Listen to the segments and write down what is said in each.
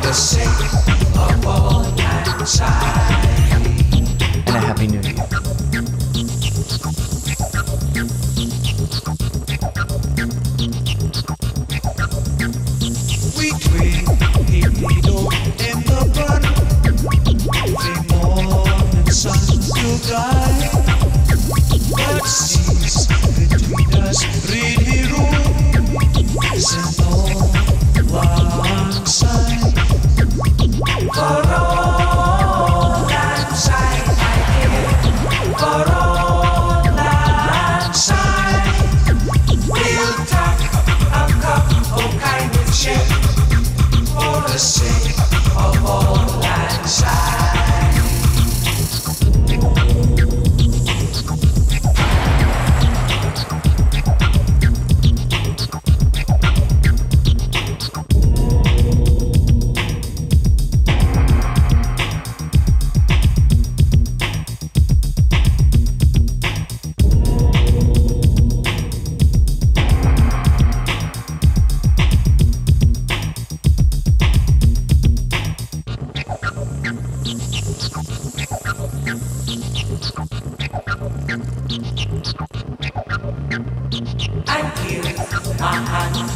the sake of Auld Lang Syne. And a Happy New Year. We twin needle in the bun. The morning sun will die. What sees between us really room is an Auld Lang Syne. For Auld Lang Syne I give. For Auld Lang Syne we'll tuck a cup of kind of shit for the sake of Auld Lang Syne.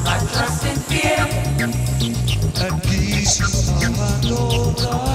My trust and fear, and these are my Lord.